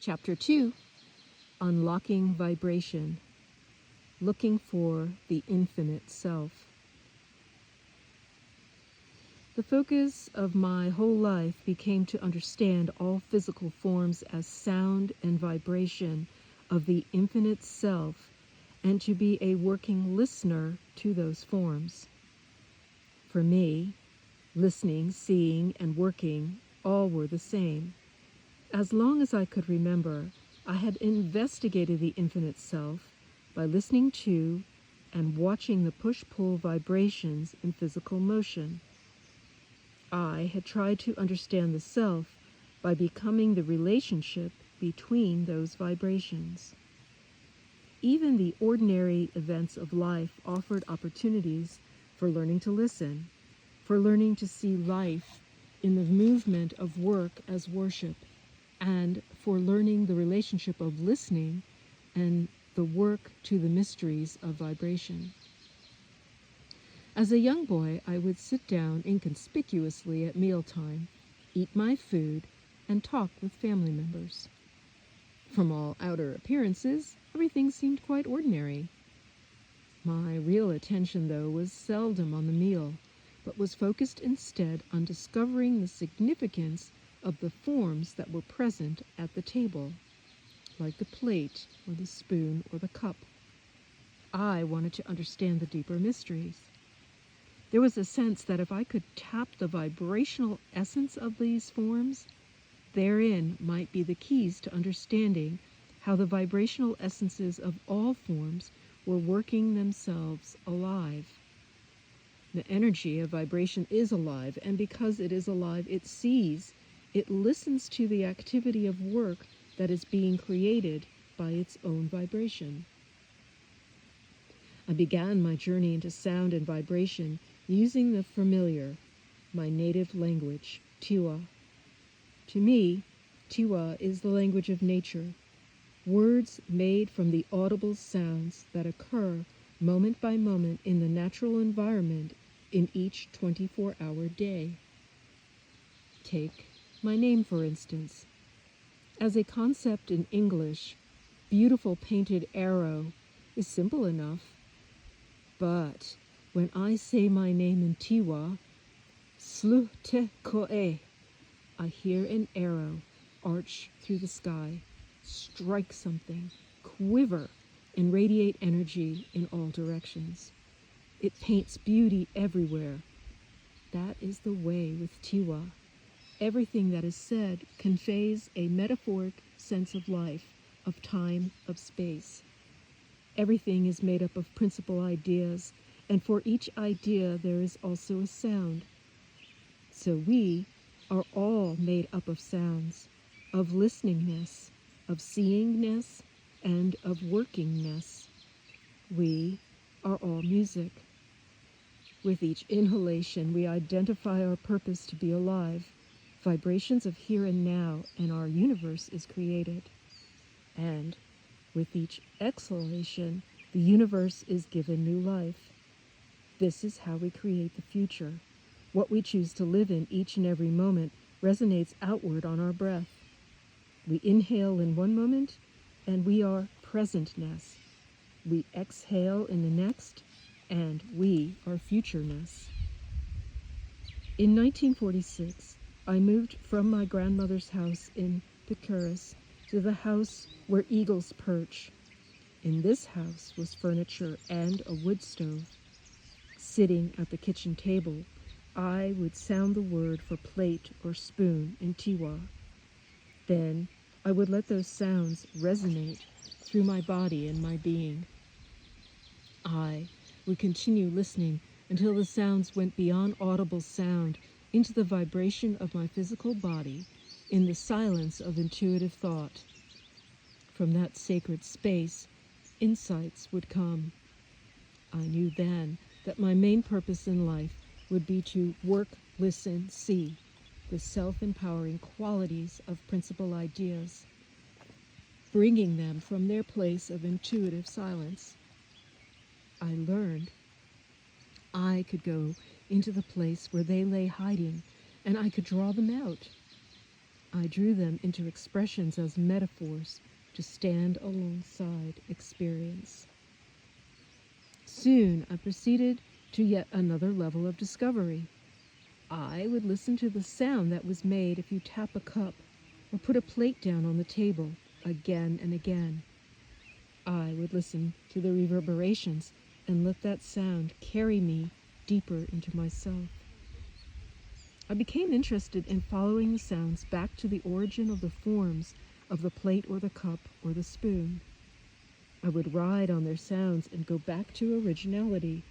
Chapter 2, Unlocking Vibration, Looking for the Infinite Self. The focus of my whole life became to understand all physical forms as sound and vibration of the infinite self, and to be a working listener to those forms. For me, listening, seeing, and working all were the same. As long as I could remember, I had investigated the infinite self by listening to and watching the push-pull vibrations in physical motion. I had tried to understand the self by becoming the relationship between those vibrations. Even the ordinary events of life offered opportunities for learning to listen, for learning to see life in the movement of work as worship, and for learning the relationship of listening and the work to the mysteries of vibration. As a young boy, I would sit down inconspicuously at mealtime, eat my food, and talk with family members. From all outer appearances, everything seemed quite ordinary. My real attention, though, was seldom on the meal, but was focused instead on discovering the significance of the forms that were present at the table, like the plate or the spoon or the cup. I wanted to understand the deeper mysteries. There was a sense that if I could tap the vibrational essence of these forms, therein might be the keys to understanding how the vibrational essences of all forms were working themselves alive. The energy of vibration is alive, and because it is alive, it sees, it listens to the activity of work that is being created by its own vibration. I began my journey into sound and vibration using the familiar, my native language, Tiwa. To me, Tiwa is the language of nature, words made from the audible sounds that occur moment by moment in the natural environment in each 24-hour day. Take my name, for instance. As a concept in English, beautiful painted arrow is simple enough, but when I say my name in Tiwa, Slu Te Koe, I hear an arrow arch through the sky, strike something, quiver, and radiate energy in all directions. It paints beauty everywhere. That is the way with Tiwa. Everything that is said conveys a metaphoric sense of life, of time, of space. Everything is made up of principal ideas, and for each idea there is also a sound. So we are all made up of sounds, of listeningness, of seeingness, and of workingness. We are all music. With each inhalation, we identify our purpose to be alive. Vibrations of here and now, and our universe is created. And with each exhalation, the universe is given new life. This is how we create the future. What we choose to live in each and every moment resonates outward on our breath. We inhale in one moment, and we are presentness. We exhale in the next, and we are futureness. In 1946, I moved from my grandmother's house in Picaris to the house where eagles perch. In this house was furniture and a wood stove. Sitting at the kitchen table, I would sound the word for plate or spoon in Tiwa. Then I would let those sounds resonate through my body and my being. I would continue listening until the sounds went beyond audible sound into the vibration of my physical body in the silence of intuitive thought. From that sacred space, insights would come. I knew then that my main purpose in life would be to work, listen, see, the self-empowering qualities of principal ideas, bringing them from their place of intuitive silence. I learned I could go into the place where they lay hiding, and I could draw them out. I drew them into expressions as metaphors to stand alongside experience. Soon I proceeded to yet another level of discovery. I would listen to the sound that was made if you tap a cup or put a plate down on the table again and again. I would listen to the reverberations and let that sound carry me deeper into myself. I became interested in following the sounds back to the origin of the forms of the plate or the cup or the spoon. I would ride on their sounds and go back to originality.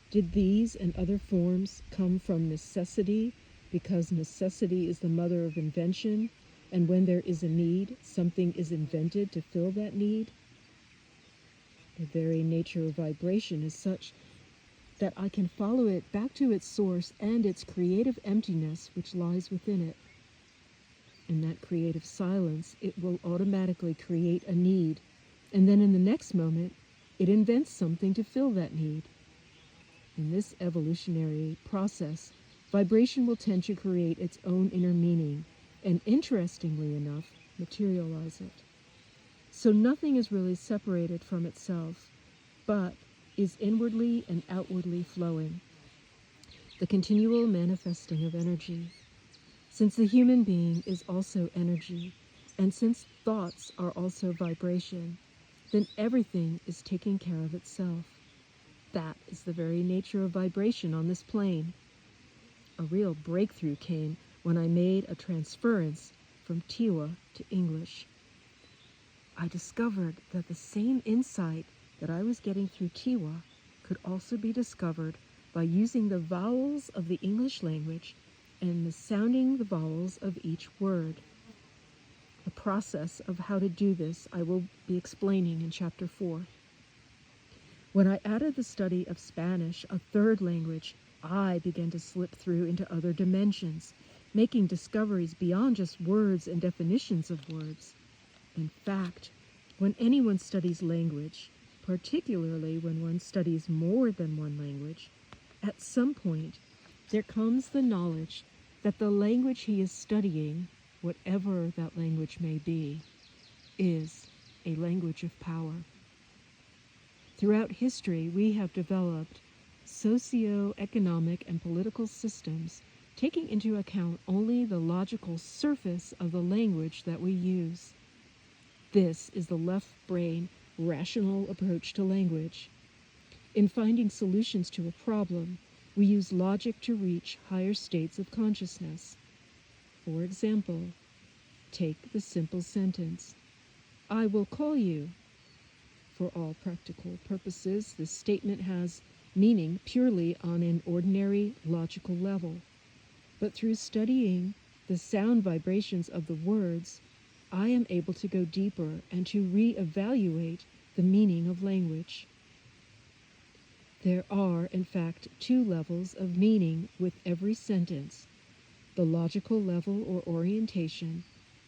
Did these and other forms come from necessity, because necessity is the mother of invention, and when there is a need, something is invented to fill that need? The very nature of vibration is such that I can follow it back to its source and its creative emptiness which lies within it. In that creative silence, it will automatically create a need, and then in the next moment, it invents something to fill that need. In this evolutionary process, vibration will tend to create its own inner meaning, and interestingly enough, materialize it. So nothing is really separated from itself, but is inwardly and outwardly flowing. The continual manifesting of energy. Since the human being is also energy, and since thoughts are also vibration, then everything is taking care of itself. That is the very nature of vibration on this plane. A real breakthrough came when I made a transference from Tiwa to English. I discovered that the same insight that I was getting through Tiwa could also be discovered by using the vowels of the English language and sounding the vowels of each word. The process of how to do this I will be explaining in Chapter 4. When I added the study of Spanish, a third language, I began to slip through into other dimensions, making discoveries beyond just words and definitions of words. In fact, when anyone studies language, particularly when one studies more than one language, at some point there comes the knowledge that the language he is studying, whatever that language may be, is a language of power. Throughout history, we have developed socio-economic and political systems taking into account only the logical surface of the language that we use. This is the left brain rational approach to language. In finding solutions to a problem, we use logic to reach higher states of consciousness. For example, take the simple sentence, I will call you. For all practical purposes, this statement has meaning purely on an ordinary logical level. But through studying the sound vibrations of the words, I am able to go deeper and to re-evaluate the meaning of language. There are, in fact, two levels of meaning with every sentence, the logical level or orientation,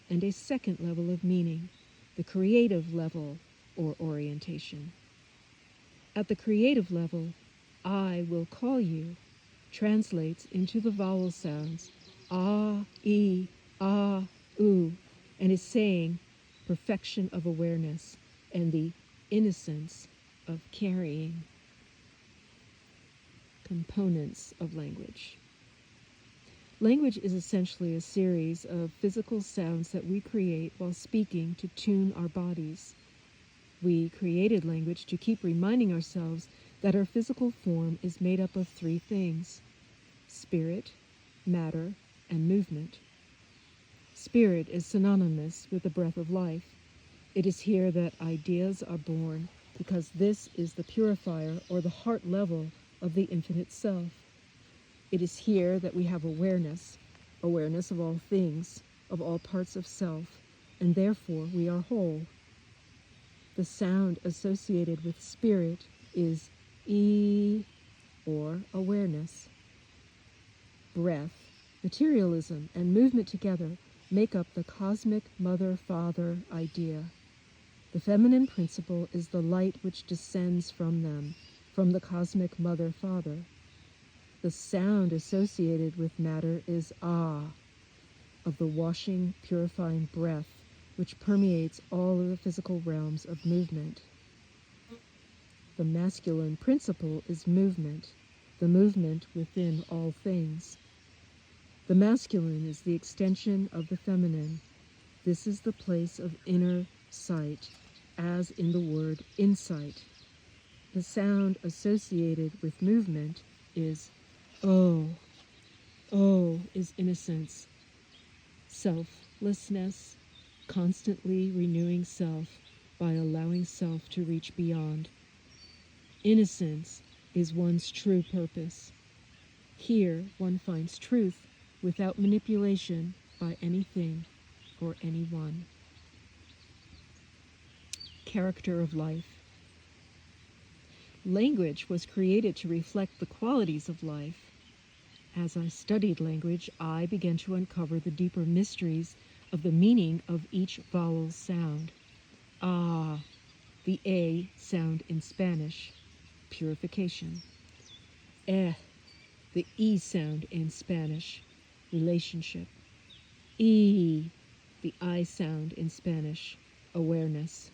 and a second level of meaning, the creative level or orientation. At the creative level, I will call you translates into the vowel sounds ah, e, ah, oo, and is saying perfection of awareness and the innocence of carrying. Components of language. Language is essentially a series of physical sounds that we create while speaking to tune our bodies. We created language to keep reminding ourselves that our physical form is made up of three things: spirit, matter, and movement. Spirit is synonymous with the breath of life. It is here that ideas are born, because this is the purifier or the heart level of the infinite self. It is here that we have awareness of all things, of all parts of self, and therefore we are whole. The sound associated with spirit is E, or awareness. Breath, materialism, and movement together make up the cosmic mother-father idea. The feminine principle is the light which descends from them, from the cosmic mother-father. The sound associated with matter is ah. of the washing, purifying breath which permeates all of the physical realms of movement. The masculine principle is movement, the movement within all things. The masculine is the extension of the feminine. This is the place of inner sight, as in the word insight. The sound associated with movement is O. O is innocence, selflessness, constantly renewing self by allowing self to reach beyond. Innocence is one's true purpose. Here one finds truth without manipulation by anything or anyone. Character of life. Language was created to reflect the qualities of life. As I studied language, I began to uncover the deeper mysteries of the meaning of each vowel sound. Ah, the A sound in Spanish, purification. The E sound in Spanish, relationship. E, the I sound in Spanish, awareness.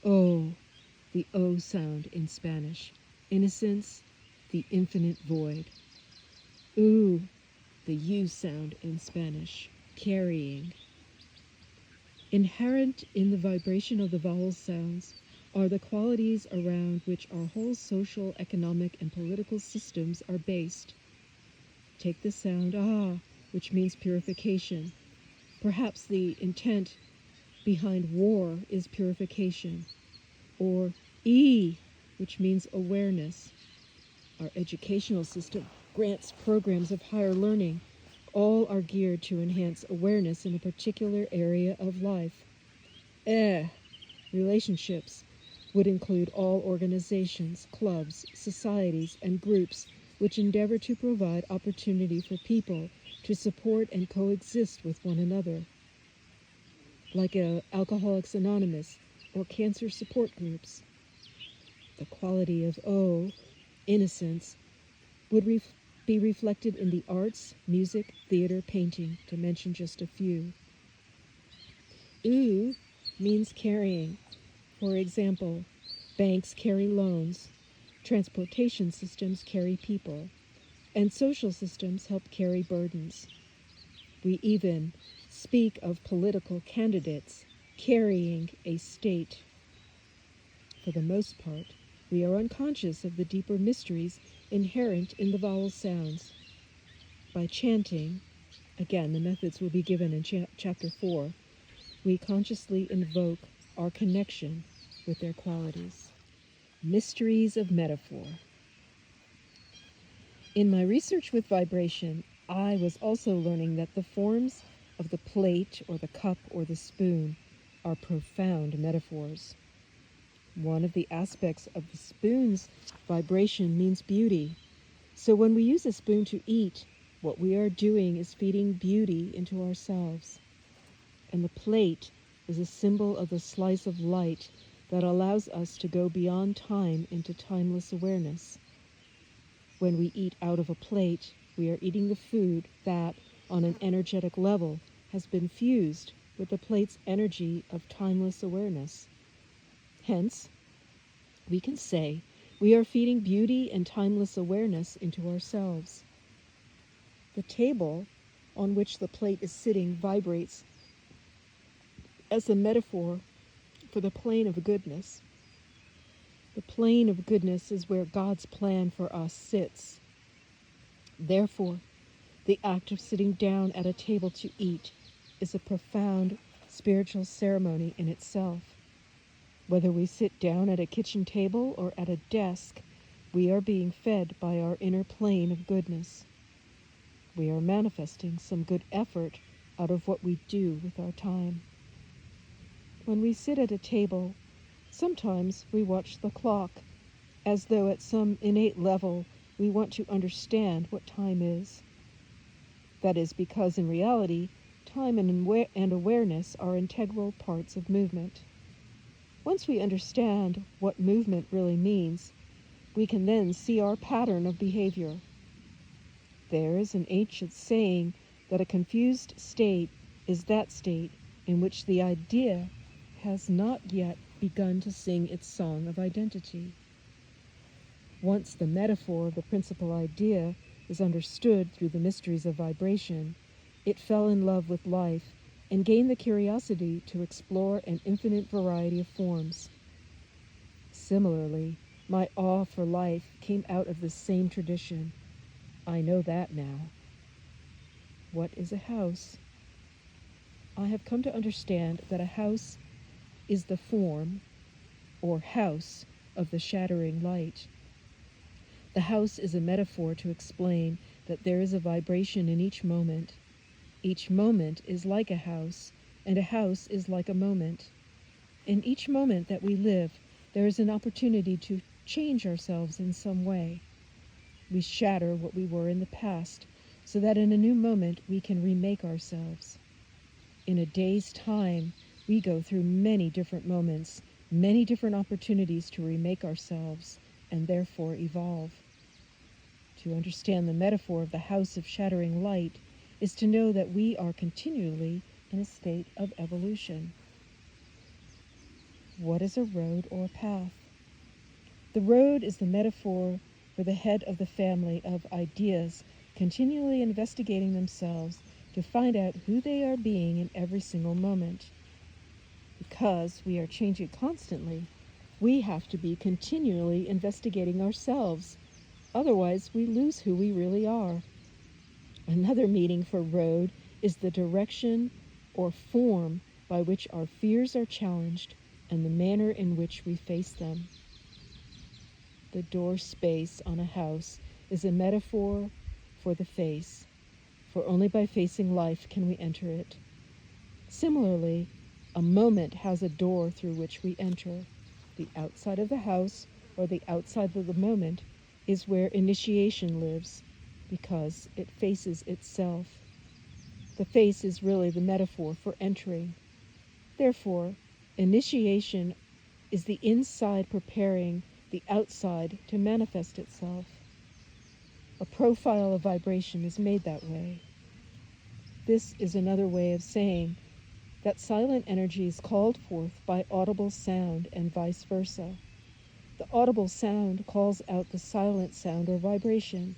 O, the O sound in Spanish, innocence, the infinite void. U, the U sound in Spanish, carrying. Inherent in the vibration of the vowel sounds are the qualities around which our whole social, economic, and political systems are based. Take the sound ah, which means purification. Perhaps the intent behind war is purification. Or E, which means awareness. Our educational system grants programs of higher learning. All are geared to enhance awareness in a particular area of life. Relationships would include all organizations, clubs, societies, and groups which endeavor to provide opportunity for people to support and coexist with one another, like Alcoholics Anonymous or cancer support groups. The quality of O, innocence, would be reflected in the arts, music, theater, painting, to mention just a few. U means carrying. For example, banks carry loans, transportation systems carry people, and social systems help carry burdens. We even speak of political candidates carrying a state. For the most part, we are unconscious of the deeper mysteries inherent in the vowel sounds. By chanting, again, the methods will be given in Chapter 4, we consciously invoke our connection with their qualities. Mysteries of metaphor. In my research with vibration, I was also learning that the forms of the plate or the cup or the spoon are profound metaphors. One of the aspects of the spoon's vibration means beauty. So when we use a spoon to eat, what we are doing is feeding beauty into ourselves. And the plate is a symbol of the slice of light that allows us to go beyond time into timeless awareness. When we eat out of a plate, we are eating the food that, on an energetic level, has been fused with the plate's energy of timeless awareness. Hence, we can say we are feeding beauty and timeless awareness into ourselves. The table on which the plate is sitting vibrates as a metaphor for the plane of goodness. The plane of goodness is where God's plan for us sits. Therefore, the act of sitting down at a table to eat is a profound spiritual ceremony in itself. Whether we sit down at a kitchen table or at a desk, we are being fed by our inner plane of goodness. We are manifesting some good effort out of what we do with our time. When we sit at a table, sometimes we watch the clock, as though at some innate level we want to understand what time is. That is because in reality, time and awareness are integral parts of movement. Once we understand what movement really means, we can then see our pattern of behavior. There is an ancient saying that a confused state is that state in which the idea has not yet begun to sing its song of identity. Once the metaphor of the principal idea is understood through the mysteries of vibration, it fell in love with life and gained the curiosity to explore an infinite variety of forms. Similarly, my awe for life came out of this same tradition. I know that now. What is a house? I have come to understand that a house is the form, or house, of the shattering light. The house is a metaphor to explain that there is a vibration in each moment. Each moment is like a house, and a house is like a moment. In each moment that we live, there is an opportunity to change ourselves in some way. We shatter what we were in the past, so that in a new moment we can remake ourselves. In a day's time, we go through many different moments, many different opportunities to remake ourselves, and therefore evolve. To understand the metaphor of the house of shattering light is to know that we are continually in a state of evolution. What is a road or path? The road is the metaphor for the head of the family of ideas continually investigating themselves to find out who they are being in every single moment. Because we are changing constantly, we have to be continually investigating ourselves. Otherwise, we lose who we really are. Another meaning for road is the direction or form by which our fears are challenged and the manner in which we face them. The door space on a house is a metaphor for the face, for only by facing life can we enter it. Similarly, a moment has a door through which we enter. The outside of the house, or the outside of the moment, is where initiation lives, because it faces itself. The face is really the metaphor for entering. Therefore, initiation is the inside preparing the outside to manifest itself. A profile of vibration is made that way. This is another way of saying that silent energy is called forth by audible sound and vice versa. The audible sound calls out the silent sound or vibration.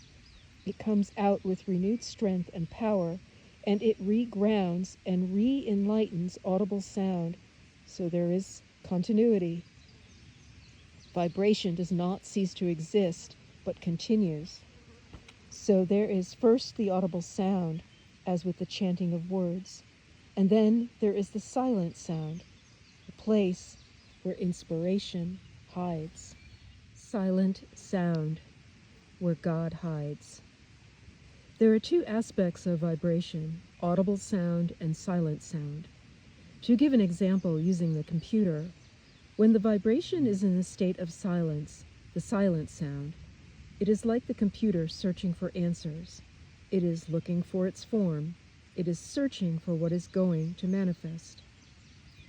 It comes out with renewed strength and power, and it regrounds and re-enlightens audible sound, so there is continuity. Vibration does not cease to exist, but continues. So there is first the audible sound, as with the chanting of words, and then there is the silent sound, the place where inspiration hides. Silent sound, where God hides. There are two aspects of vibration, audible sound and silent sound. To give an example using the computer, when the vibration is in a state of silence, the silent sound, it is like the computer searching for answers. It is looking for its form. It is searching for what is going to manifest.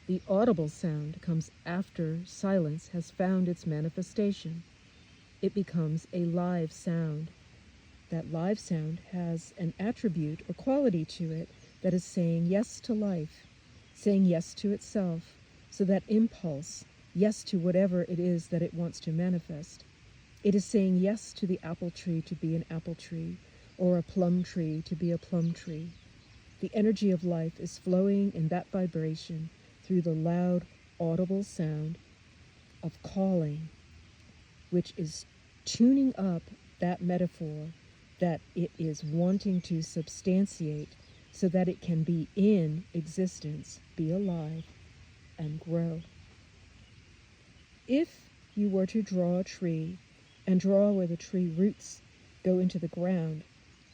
The audible sound comes after silence has found its manifestation. It becomes a live sound. That live sound has an attribute or quality to it that is saying yes to life, saying yes to itself, so that impulse, yes to whatever it is that it wants to manifest. It is saying yes to the apple tree to be an apple tree, or a plum tree to be a plum tree. The energy of life is flowing in that vibration through the loud, audible sound of calling, which is tuning up that metaphor that it is wanting to substantiate so that it can be in existence, be alive, and grow. If you were to draw a tree and draw where the tree roots go into the ground,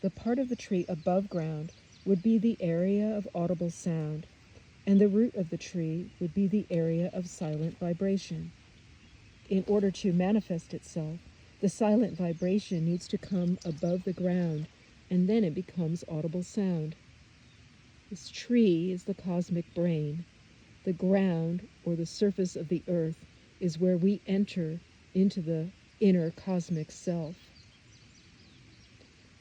the part of the tree above ground would be the area of audible sound, and the root of the tree would be the area of silent vibration. In order to manifest itself, the silent vibration needs to come above the ground, and then it becomes audible sound. This tree is the cosmic brain. The ground, or the surface of the earth, is where we enter into the inner cosmic self.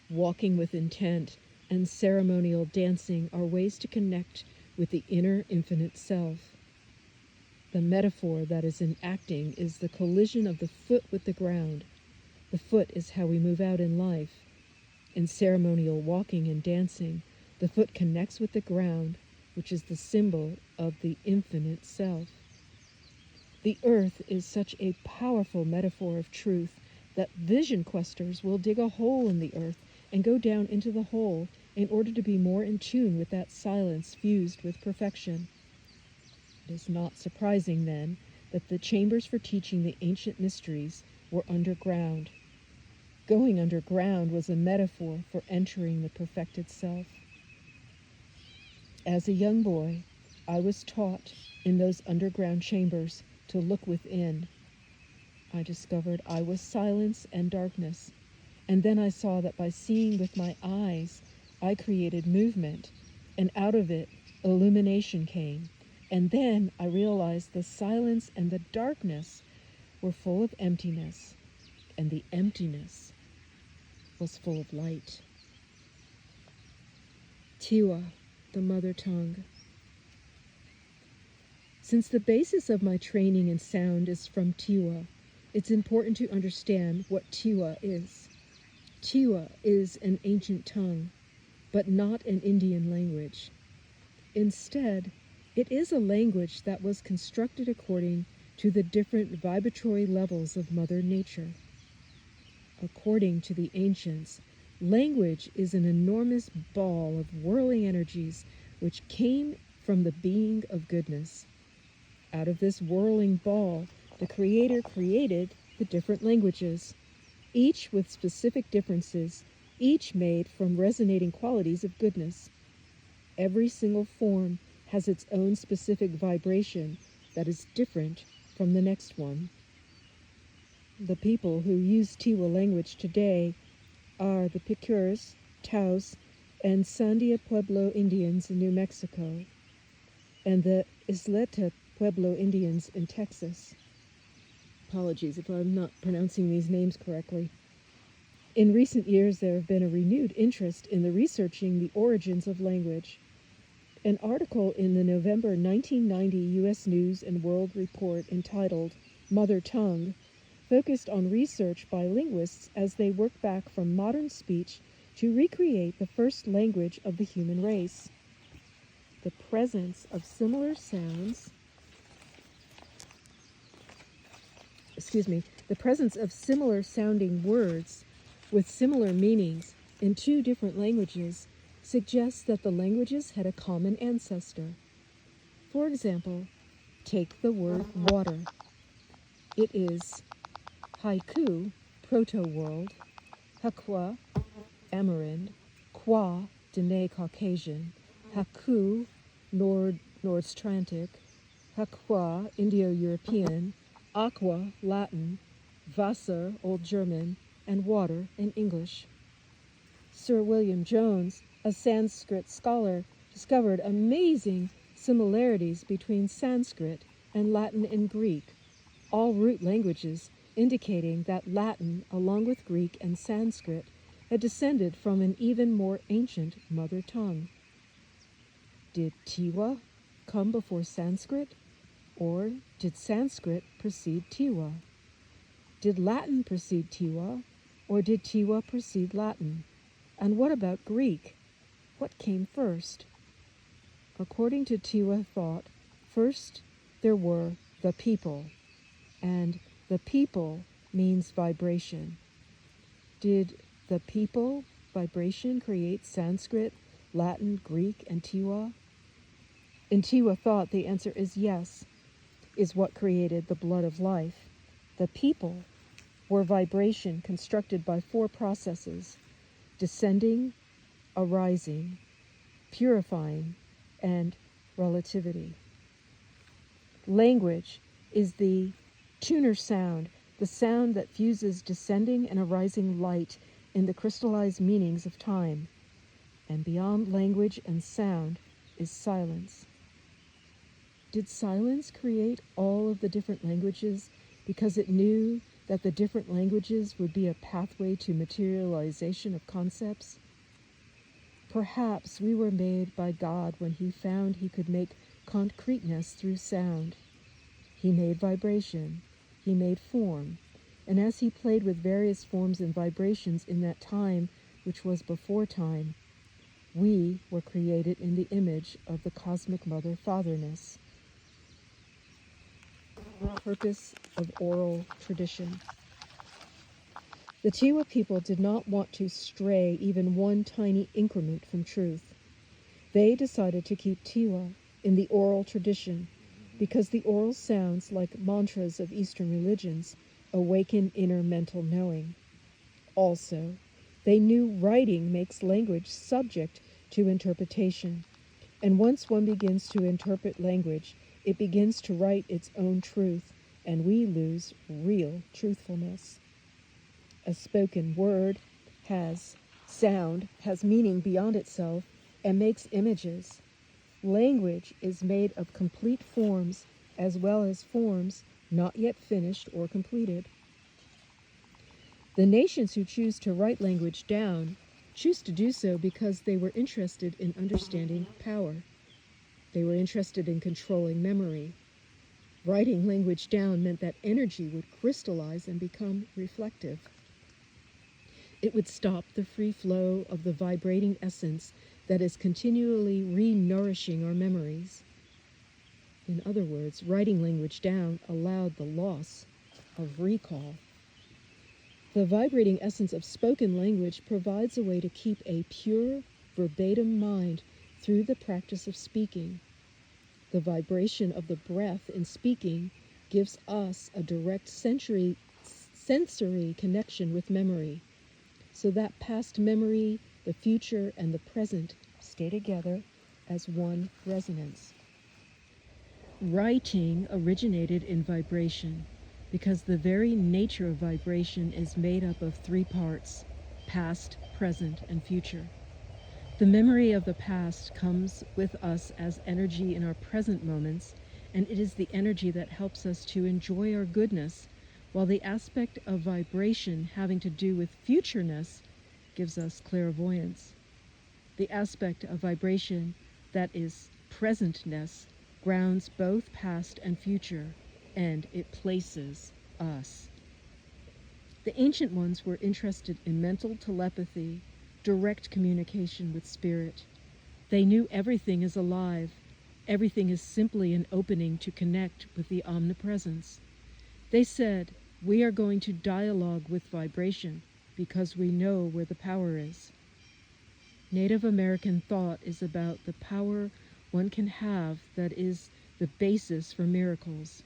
Walking with intent and ceremonial dancing are ways to connect with the inner infinite self. The metaphor that is enacting is the collision of the foot with the ground. The foot is how we move out in life. In ceremonial walking and dancing, the foot connects with the ground, which is the symbol of the infinite self. The earth is such a powerful metaphor of truth that vision questers will dig a hole in the earth and go down into the hole in order to be more in tune with that silence fused with perfection. It is not surprising, then, that the chambers for teaching the ancient mysteries were underground. Going underground was a metaphor for entering the perfected self. As a young boy, I was taught in those underground chambers to look within. I discovered I was silence and darkness, and then I saw that by seeing with my eyes, I created movement, and out of it, illumination came. And then I realized the silence and the darkness were full of emptiness, and the emptiness was full of light. Tiwa, the mother tongue. Since the basis of my training in sound is from Tiwa, it's important to understand what Tiwa is. Tiwa is an ancient tongue, but not an Indian language. Instead, it is a language that was constructed according to the different vibratory levels of Mother Nature. According to the ancients, language is an enormous ball of whirling energies which came from the being of goodness. Out of this whirling ball, the Creator created the different languages, each with specific differences, each made from resonating qualities of goodness. Every single form has its own specific vibration that is different from the next one. The people who use Tiwa language today are the Piqueurs, Taos, and Sandia Pueblo Indians in New Mexico, and the Isleta Pueblo Indians in Texas. Apologies if I'm not pronouncing these names correctly. In recent years, there have been a renewed interest in the researching the origins of language. An article in the November 1990 U.S. News and World Report entitled Mother Tongue focused on research by linguists as they work back from modern speech to recreate the first language of the human race. The presence of similar sounds, the presence of similar sounding words with similar meanings in two different languages suggests that the languages had a common ancestor. For example, take the word water. It is Haiku, Proto-World, Hakwa, Amerind, Kwa, Dene Caucasian, Haku, Nordstrantic, Hakwa, Indo-European, Aqua, Latin, Wasser, Old German, and water in English. Sir William Jones, a Sanskrit scholar, discovered amazing similarities between Sanskrit and Latin and Greek, all root languages indicating that Latin, along with Greek and Sanskrit, had descended from an even more ancient mother tongue. Did Tiwa come before Sanskrit, or did Sanskrit precede Tiwa? Did Latin precede Tiwa, or did Tiwa precede Latin? And what about Greek? What came first? According to Tiwa thought, first there were the people, and the people means vibration. Did the people vibration create Sanskrit, Latin, Greek, and Tiwa? In Tiwa thought, the answer is yes, is what created the blood of life. The people were vibration constructed by four processes: descending, arising, purifying, and relativity. Language is the tuner sound, the sound that fuses descending and arising light in the crystallized meanings of time. And beyond language and sound is silence. Did silence create all of the different languages because it knew that the different languages would be a pathway to materialization of concepts? Perhaps we were made by God when he found he could make concreteness through sound. He made vibration, he made form, and as he played with various forms and vibrations in that time which was before time, we were created in the image of the cosmic mother fatherness. Purpose of oral tradition. The Tiwa people did not want to stray even one tiny increment from truth. They decided to keep Tiwa in the oral tradition because the oral sounds, like mantras of Eastern religions, awaken inner mental knowing. Also, they knew writing makes language subject to interpretation, and once one begins to interpret language, it begins to write its own truth, and we lose real truthfulness. A spoken word has sound, has meaning beyond itself, and makes images. Language is made of complete forms as well as forms not yet finished or completed. The nations who choose to write language down choose to do so because they were interested in understanding power. They were interested in controlling memory. Writing language down meant that energy would crystallize and become reflective. It would stop the free flow of the vibrating essence that is continually re-nourishing our memories. In other words, writing language down allowed the loss of recall. The vibrating essence of spoken language provides a way to keep a pure, verbatim mind through the practice of speaking. The vibration of the breath in speaking gives us a direct sensory connection with memory, so that past memory, the future, and the present stay together as one resonance. Writing originated in vibration because the very nature of vibration is made up of three parts: past, present, and future. The memory of the past comes with us as energy in our present moments, and it is the energy that helps us to enjoy our goodness, while the aspect of vibration having to do with futureness gives us clairvoyance. The aspect of vibration that is presentness grounds both past and future, and it places us. The ancient ones were interested in mental telepathy, direct communication with spirit. They knew everything is alive. Everything is simply an opening to connect with the omnipresence. They said, we are going to dialogue with vibration because we know where the power is. Native American thought is about the power one can have that is the basis for miracles.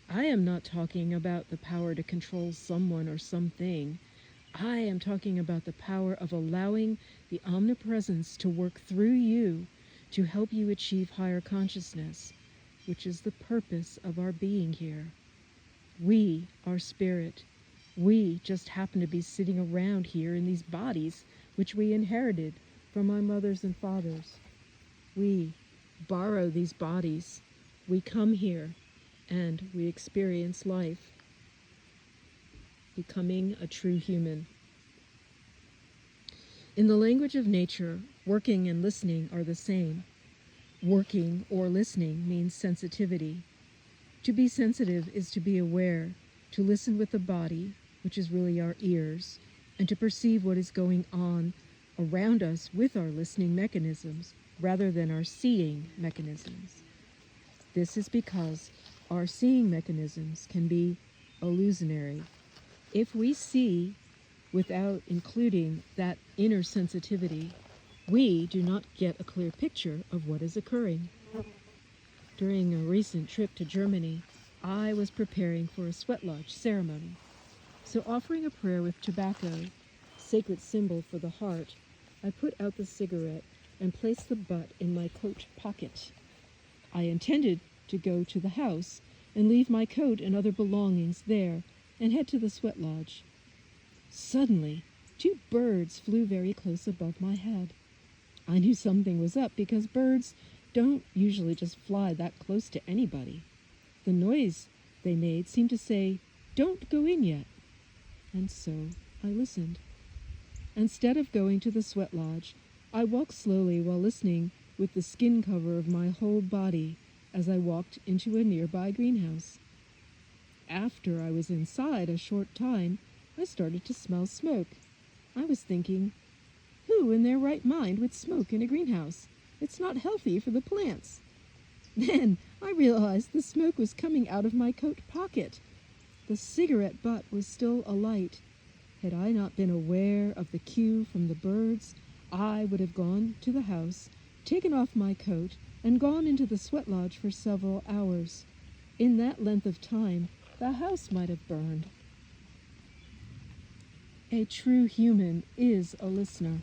I am not talking about the power to control someone or something. I am talking about the power of allowing the omnipresence to work through you to help you achieve higher consciousness, which is the purpose of our being here. We are spirit. We just happen to be sitting around here in these bodies which we inherited from our mothers and fathers. We borrow these bodies. We come here and we experience life, becoming a true human. In the language of nature, working and listening are the same. Working or listening means sensitivity. To be sensitive is to be aware, to listen with the body, which is really our ears, and to perceive what is going on around us with our listening mechanisms rather than our seeing mechanisms. This is because our seeing mechanisms can be illusionary. If we see without including that inner sensitivity, we do not get a clear picture of what is occurring. During a recent trip to Germany, I was preparing for a sweat lodge ceremony. So offering a prayer with tobacco, sacred symbol for the heart, I put out the cigarette and placed the butt in my coat pocket. I intended to go to the house and leave my coat and other belongings there and head to the sweat lodge. Suddenly, 2 birds flew very close above my head. I knew something was up because birds don't usually just fly that close to anybody. The noise they made seemed to say, "Don't go in yet." And so I listened. Instead of going to the sweat lodge, I walked slowly while listening with the skin cover of my whole body as I walked into a nearby greenhouse. After I was inside a short time, I started to smell smoke. I was thinking, who in their right mind would smoke in a greenhouse? It's not healthy for the plants. Then I realized the smoke was coming out of my coat pocket. The cigarette butt was still alight. Had I not been aware of the cue from the birds, I would have gone to the house, taken off my coat, and gone into the sweat lodge for several hours. In that length of time, the house might have burned. A true human is a listener.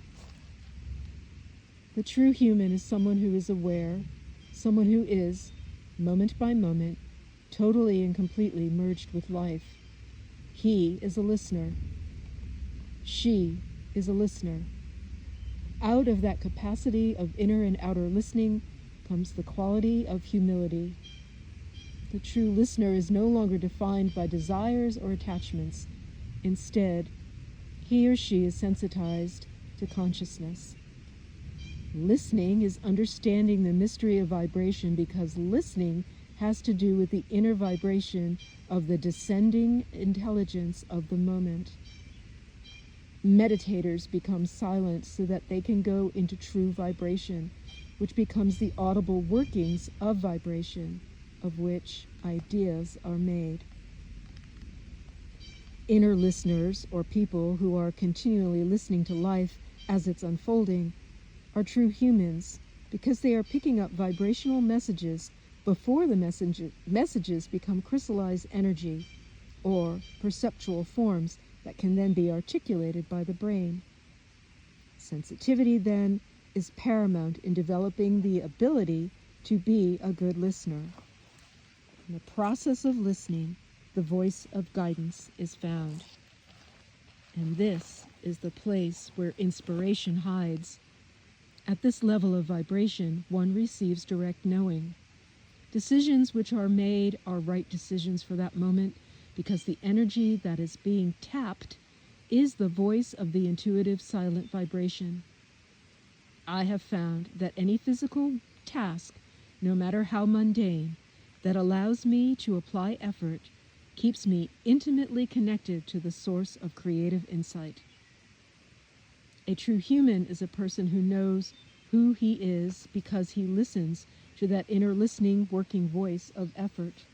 The true human is someone who is aware, someone who is, moment by moment, totally and completely merged with life. He is a listener. She is a listener. Out of that capacity of inner and outer listening comes the quality of humility. The true listener is no longer defined by desires or attachments. Instead, he or she is sensitized to consciousness. Listening is understanding the mystery of vibration, because listening has to do with the inner vibration of the descending intelligence of the moment. Meditators become silent so that they can go into true vibration, which becomes the audible workings of vibration, of which ideas are made. Inner listeners, or people who are continually listening to life as it's unfolding, are true humans, because they are picking up vibrational messages before the messages become crystallized energy, or perceptual forms that can then be articulated by the brain. Sensitivity, then, is paramount in developing the ability to be a good listener. In the process of listening, the voice of guidance is found. And this is the place where inspiration hides. At this level of vibration, one receives direct knowing. Decisions which are made are right decisions for that moment, because the energy that is being tapped is the voice of the intuitive silent vibration. I have found that any physical task, no matter how mundane, that allows me to apply effort keeps me intimately connected to the source of creative insight. A true human is a person who knows who he is because he listens to that inner listening working voice of effort.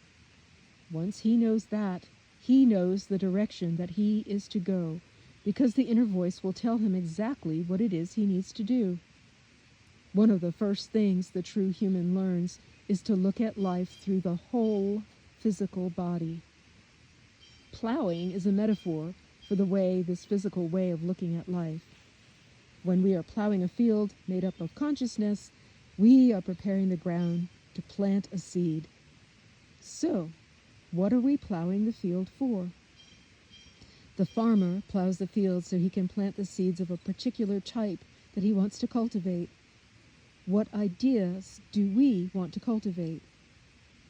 Once he knows that, he knows the direction that he is to go, because the inner voice will tell him exactly what it is he needs to do. One of the first things the true human learns is to look at life through the whole physical body. Plowing is a metaphor for this physical way of looking at life. When we are plowing a field made up of consciousness, we are preparing the ground to plant a seed. So, what are we plowing the field for? The farmer plows the field so he can plant the seeds of a particular type that he wants to cultivate. What ideas do we want to cultivate?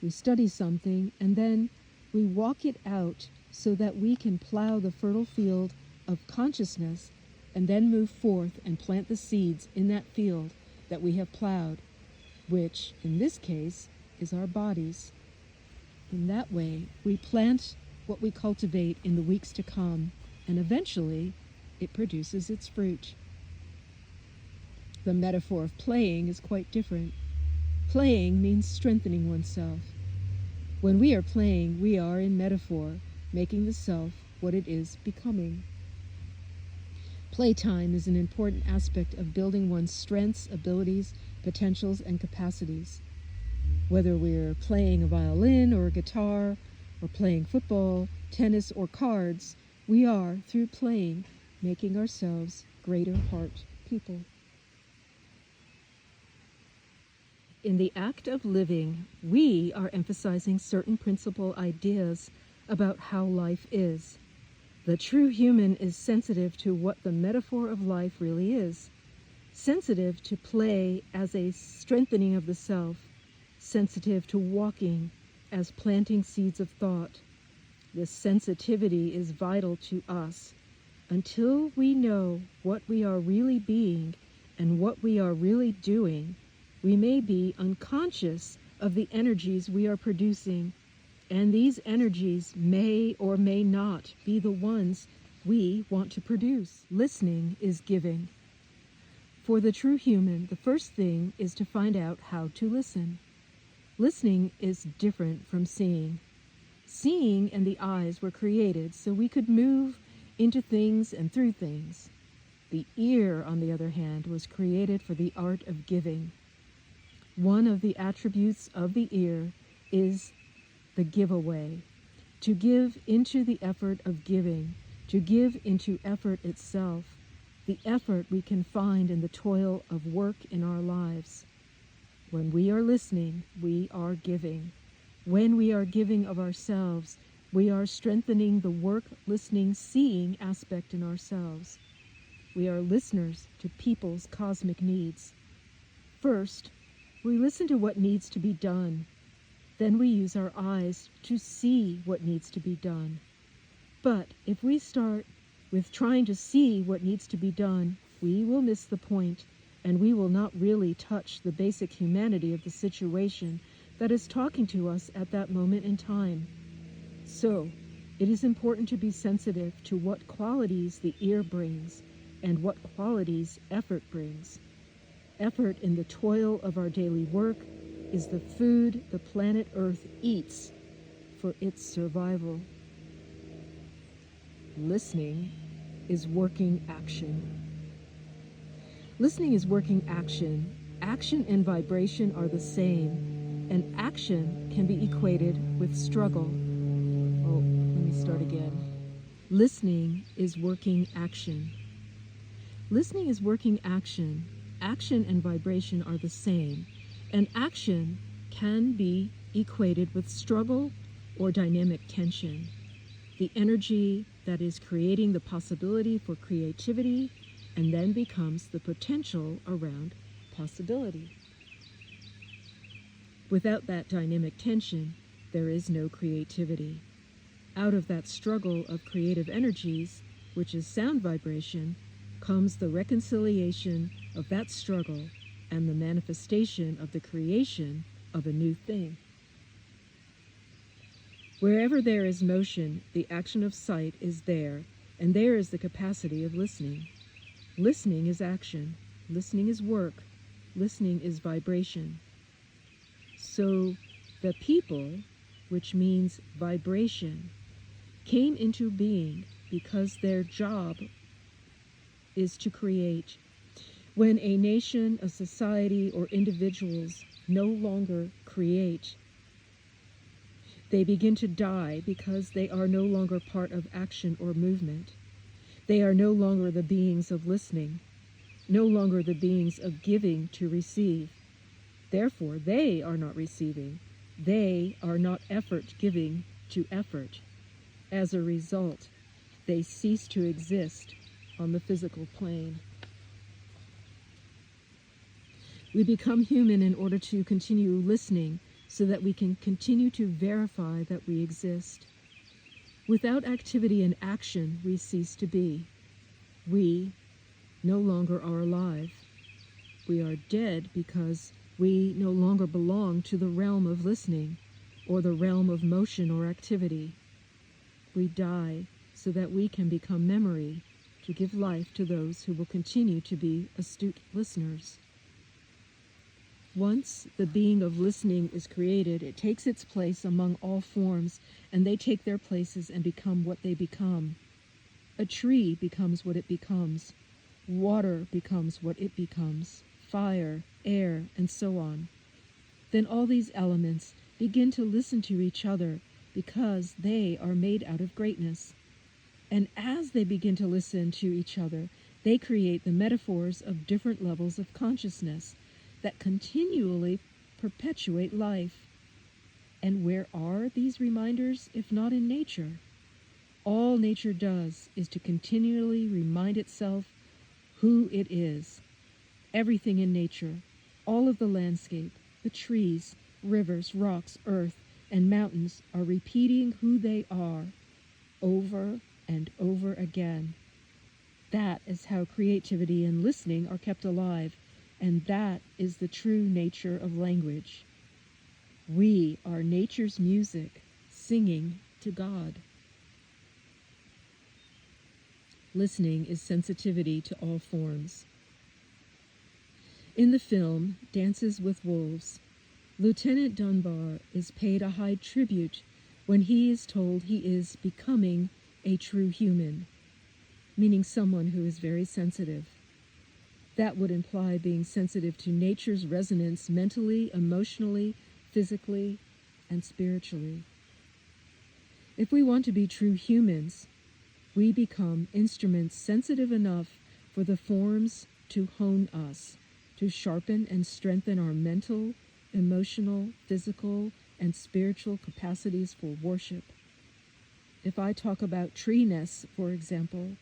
We study something and then we walk it out so that we can plow the fertile field of consciousness and then move forth and plant the seeds in that field that we have plowed, which, in this case, is our bodies. In that way, we plant what we cultivate in the weeks to come, and eventually, it produces its fruit. The metaphor of playing is quite different. Playing means strengthening oneself. When we are playing, we are, in metaphor, making the self what it is becoming. Playtime is an important aspect of building one's strengths, abilities, potentials, and capacities. Whether we're playing a violin or a guitar, or playing football, tennis, or cards, we are, through playing, making ourselves greater heart people. In the act of living, we are emphasizing certain principal ideas about how life is. The true human is sensitive to what the metaphor of life really is, sensitive to play as a strengthening of the self, sensitive to walking as planting seeds of thought. This sensitivity is vital to us. Until we know what we are really being and what we are really doing, we may be unconscious of the energies we are producing, and these energies may or may not be the ones we want to produce. Listening is giving. For the true human, the first thing is to find out how to listen. Listening is different from seeing. Seeing and the eyes were created so we could move into things and through things. The ear, on the other hand, was created for the art of giving. One of the attributes of the ear is the giveaway, to give into the effort of giving, to give into effort itself, the effort we can find in the toil of work in our lives. When we are listening, we are giving. When we are giving of ourselves, we are strengthening the work, listening, seeing aspect in ourselves. We are listeners to people's cosmic needs. First, we listen to what needs to be done. Then we use our eyes to see what needs to be done. But if we start with trying to see what needs to be done, we will miss the point, and we will not really touch the basic humanity of the situation that is talking to us at that moment in time. So, it is important to be sensitive to what qualities the ear brings and what qualities effort brings. Effort in the toil of our daily work is the food the planet Earth eats for its survival. Listening is working action. Listening is working action. Action and vibration are the same, and action can be equated with struggle. Oh, let me start again. Listening is working action. Listening is working action. Action and vibration are the same, and action can be equated with struggle or dynamic tension, the energy that is creating the possibility for creativity and then becomes the potential around possibility. Without that dynamic tension, there is no creativity. Out of that struggle of creative energies, which is sound vibration, comes the reconciliation of that struggle and the manifestation of the creation of a new thing. Wherever there is motion, the action of sight is there, and there is the capacity of listening. Listening is action. Listening is work. Listening is vibration. So the people, which means vibration, came into being because their job is to create. When a nation, a society, or individuals no longer create, they begin to die because they are no longer part of action or movement. They are no longer the beings of listening, no longer the beings of giving to receive. Therefore, they are not receiving. They are not effort giving to effort. As a result, they cease to exist on the physical plane. We become human in order to continue listening so that we can continue to verify that we exist. Without activity and action, we cease to be. We no longer are alive. We are dead because we no longer belong to the realm of listening or the realm of motion or activity. We die so that we can become memory to give life to those who will continue to be astute listeners. Once the being of listening is created, it takes its place among all forms, and they take their places and become what they become. A tree becomes what it becomes. Water becomes what it becomes. Fire, air, and so on. Then all these elements begin to listen to each other because they are made out of greatness. And as they begin to listen to each other, they create the metaphors of different levels of consciousness that continually perpetuate life. And where are these reminders if not in nature? All nature does is to continually remind itself who it is. Everything in nature, all of the landscape, the trees, rivers, rocks, earth, and mountains are repeating who they are over and over again. That is how creativity and listening are kept alive, and that is the true nature of language. We are nature's music, singing to God. Listening is sensitivity to all forms. In the film Dances with Wolves, Lieutenant Dunbar is paid a high tribute when he is told he is becoming a true human, meaning someone who is very sensitive. That would imply being sensitive to nature's resonance mentally, emotionally, physically, and spiritually. If we want to be true humans, we become instruments sensitive enough for the forms to hone us, to sharpen and strengthen our mental, emotional, physical, and spiritual capacities for worship. If I talk about treeness, for example,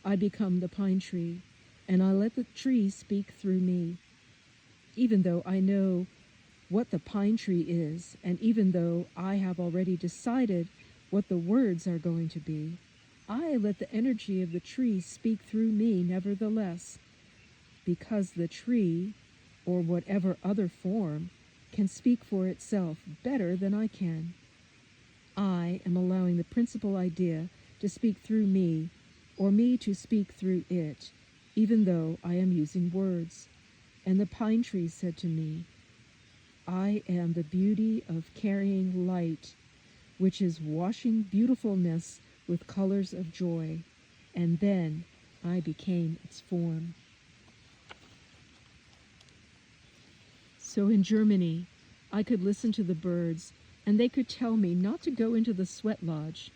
I become the pine tree, and I let the tree speak through me. Even though I know what the pine tree is, and even though I have already decided what the words are going to be, I let the energy of the tree speak through me nevertheless, because the tree, or whatever other form, can speak for itself better than I can. I am allowing the principal idea to speak through me, or me to speak through it, even though I am using words. And the pine tree said to me, I am the beauty of carrying light, which is washing beautifulness with colors of joy. And then I became its form. So in Germany, I could listen to the birds, and they could tell me not to go into the sweat lodge.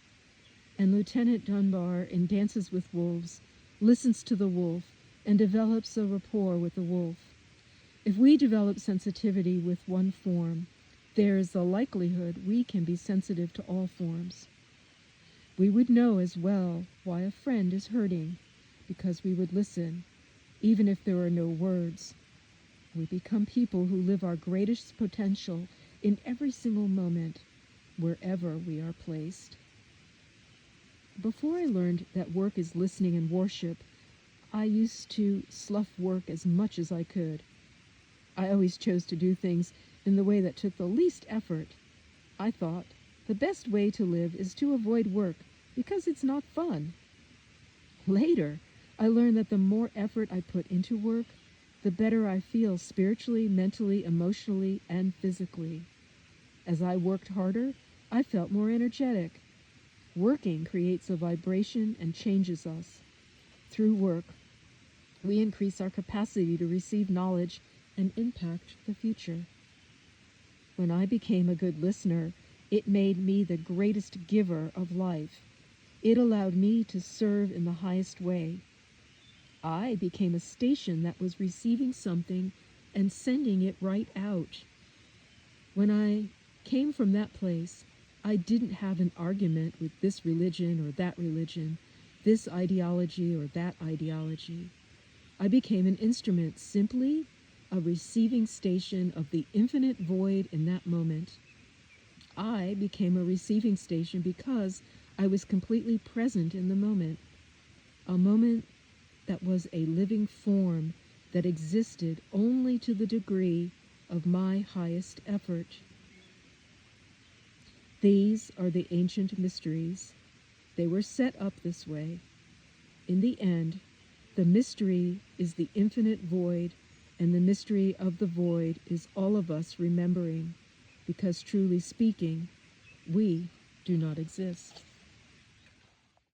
And Lieutenant Dunbar in Dances with Wolves listens to the wolf and develops a rapport with the wolf. If we develop sensitivity with one form, there is the likelihood we can be sensitive to all forms. We would know as well why a friend is hurting, because we would listen, even if there are no words. We become people who live our greatest potential in every single moment, wherever we are placed. Before I learned that work is listening and worship, I used to slough work as much as I could. I always chose to do things in the way that took the least effort. I thought, the best way to live is to avoid work, because it's not fun. Later, I learned that the more effort I put into work, the better I feel spiritually, mentally, emotionally, and physically. As I worked harder, I felt more energetic. Working creates a vibration and changes us. Through work, we increase our capacity to receive knowledge and impact the future. When I became a good listener, it made me the greatest giver of life. It allowed me to serve in the highest way. I became a station that was receiving something and sending it right out. When I came from that place, I didn't have an argument with this religion or that religion, this ideology or that ideology. I became an instrument, simply a receiving station of the infinite void in that moment. I became a receiving station because I was completely present in the moment, a moment that was a living form that existed only to the degree of my highest effort. These are the ancient mysteries. They were set up this way. In the end, the mystery is the infinite void, and the mystery of the void is all of us remembering, because truly speaking, we do not exist.